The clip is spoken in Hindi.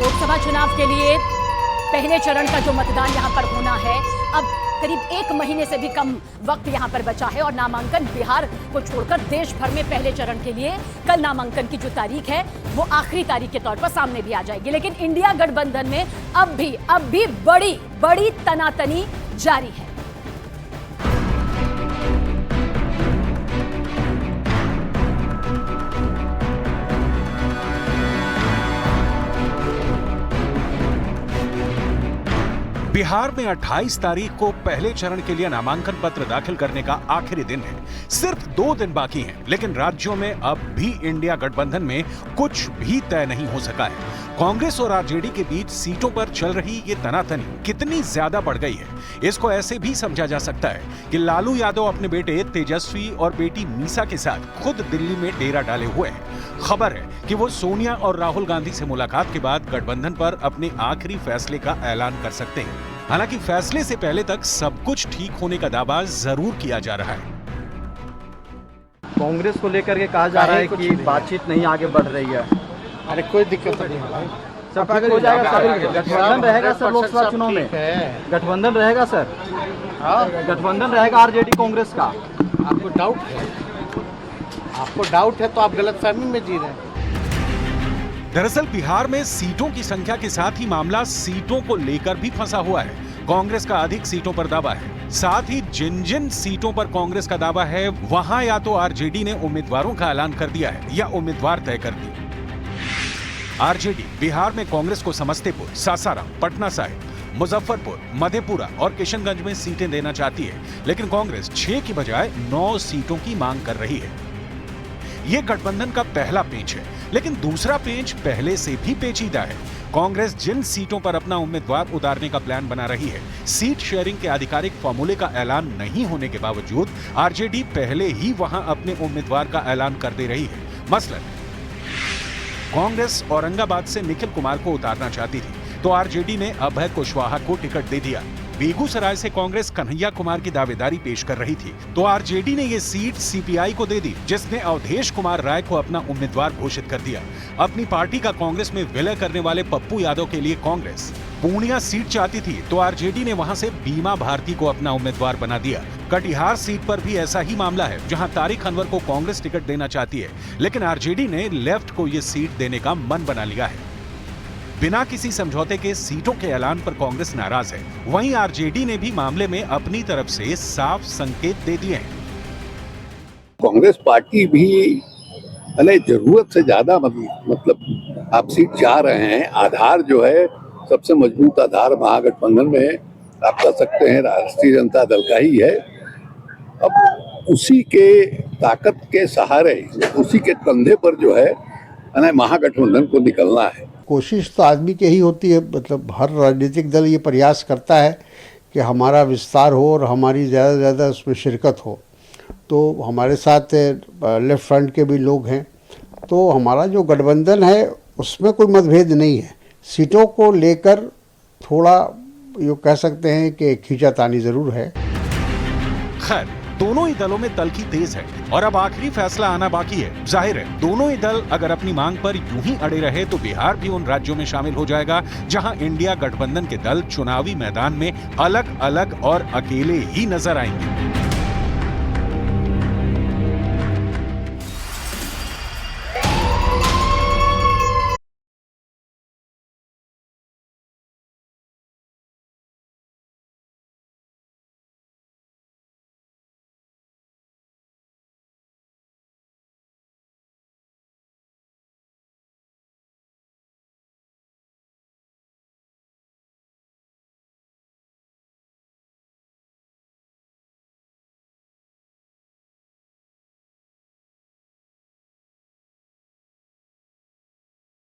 लोकसभा चुनाव के लिए पहले चरण का जो मतदान यहां पर होना है, अब करीब 1 महीने से भी कम वक्त यहां पर बचा है और नामांकन बिहार को छोड़कर देश भर में पहले चरण के लिए कल नामांकन की जो तारीख है वो आखिरी तारीख के तौर पर सामने भी आ जाएगी। लेकिन इंडिया गठबंधन में अब भी बड़ी तनातनी जारी है। बिहार में 28 तारीख को पहले चरण के लिए नामांकन पत्र दाखिल करने का आखिरी दिन है। सिर्फ 2 दिन बाकी हैं, लेकिन राज्यों में अब भी इंडिया गठबंधन में कुछ भी तय नहीं हो सका है। कांग्रेस और आरजेडी के बीच सीटों पर चल रही ये तनातनी कितनी ज्यादा बढ़ गई है, इसको ऐसे भी समझा जा सकता है कि लालू यादव अपने बेटे तेजस्वी और बेटी मीसा के साथ खुद दिल्ली में डेरा डाले हुए हैं। खबर है कि वो सोनिया और राहुल गांधी से मुलाकात के बाद गठबंधन पर अपने आखिरी फैसले का ऐलान कर सकते हैं। हालांकि फैसले से पहले तक सब कुछ ठीक होने का दावा जरूर किया जा रहा है। कांग्रेस को लेकर के कहा जा रहा है कि बातचीत नहीं आगे बढ़ रही है। अरे कोई दिक्कत नहीं है, सब आगे हो जाएगा सर। गठबंधन रहेगा सर, लोकसभा चुनाव में गठबंधन रहेगा सर। गठबंधन रहेगा आरजेडी कांग्रेस का। आपको डाउट है? आपको डाउट है तो आप गलतफहमी में जी रहे हैं। दरअसल बिहार में सीटों की संख्या के साथ ही मामला सीटों को लेकर भी फंसा हुआ है। कांग्रेस का अधिक सीटों पर दावा है, साथ ही जिन जिन सीटों पर कांग्रेस का दावा है वहां या तो आरजेडी ने उम्मीदवारों का ऐलान कर दिया है या उम्मीदवार तय कर दी। आरजेडी बिहार में कांग्रेस को समस्तीपुर, सासाराम, पटना साहिब, मुजफ्फरपुर, मधेपुरा और किशनगंज में सीटें देना चाहती है, लेकिन कांग्रेस 6 की बजाय 9 सीटों की मांग कर रही है। यह गठबंधन का पहला पेंच है, लेकिन दूसरा पेंच पहले से भी पेचीदा है। कांग्रेस जिन सीटों पर अपना उम्मीदवार उतारने का प्लान बना रही है, सीट शेयरिंग के आधिकारिक फॉर्मूले का ऐलान नहीं होने के बावजूद आरजेडी पहले ही वहां अपने उम्मीदवार का ऐलान कर दे रही है। मसलन कांग्रेस औरंगाबाद से निखिल कुमार को उतारना चाहती थी, तो आरजेडी ने अभय कुशवाहा को टिकट दे दिया। बेगूसराय से कांग्रेस कन्हैया कुमार की दावेदारी पेश कर रही थी, तो आरजेडी ने ये सीट सीपीआई को दे दी, जिसने अवधेश कुमार राय को अपना उम्मीदवार घोषित कर दिया। अपनी पार्टी का कांग्रेस में विलय करने वाले पप्पू यादव के लिए कांग्रेस पूर्णिया सीट चाहती थी, तो आरजेडी ने वहां से बीमा भारती को अपना उम्मीदवार बना दिया। कटिहार सीट पर भी ऐसा ही मामला है, जहां तारिक अनवर को कांग्रेस टिकट देना चाहती है, लेकिन आरजेडी ने लेफ्ट को ये सीट देने का मन बना लिया है। बिना किसी समझौते के सीटों के ऐलान पर कांग्रेस नाराज है। वहीं आरजेडी ने भी मामले में अपनी तरफ से साफ संकेत दे दिए हैं। कांग्रेस पार्टी भी जरूरत से ज्यादा मतलब आप सीट चाह रहे हैं। आधार जो है सबसे मजबूत आधार महागठबंधन में आप कह सकते हैं राष्ट्रीय जनता दल का ही है। अब उसी के ताकत के सहारे, उसी के कंधे पर जो है महागठबंधन को निकलना है। कोशिश तो आदमी की ही होती है, मतलब हर राजनीतिक दल ये प्रयास करता है कि हमारा विस्तार हो और हमारी ज़्यादा से ज़्यादा उसमें शिरकत हो। तो हमारे साथ लेफ्ट फ्रंट के भी लोग हैं, तो हमारा जो गठबंधन है उसमें कोई मतभेद नहीं है। सीटों को लेकर थोड़ा ये कह सकते हैं कि खींचातानी ज़रूर है। खैर दोनों ही दलों में तलखी तेज है और अब आखिरी फैसला आना बाकी है। जाहिर है दोनों ही दल अगर अपनी मांग पर यूं ही अड़े रहे तो बिहार भी उन राज्यों में शामिल हो जाएगा जहां इंडिया गठबंधन के दल चुनावी मैदान में अलग अलग और अकेले ही नजर आएंगे।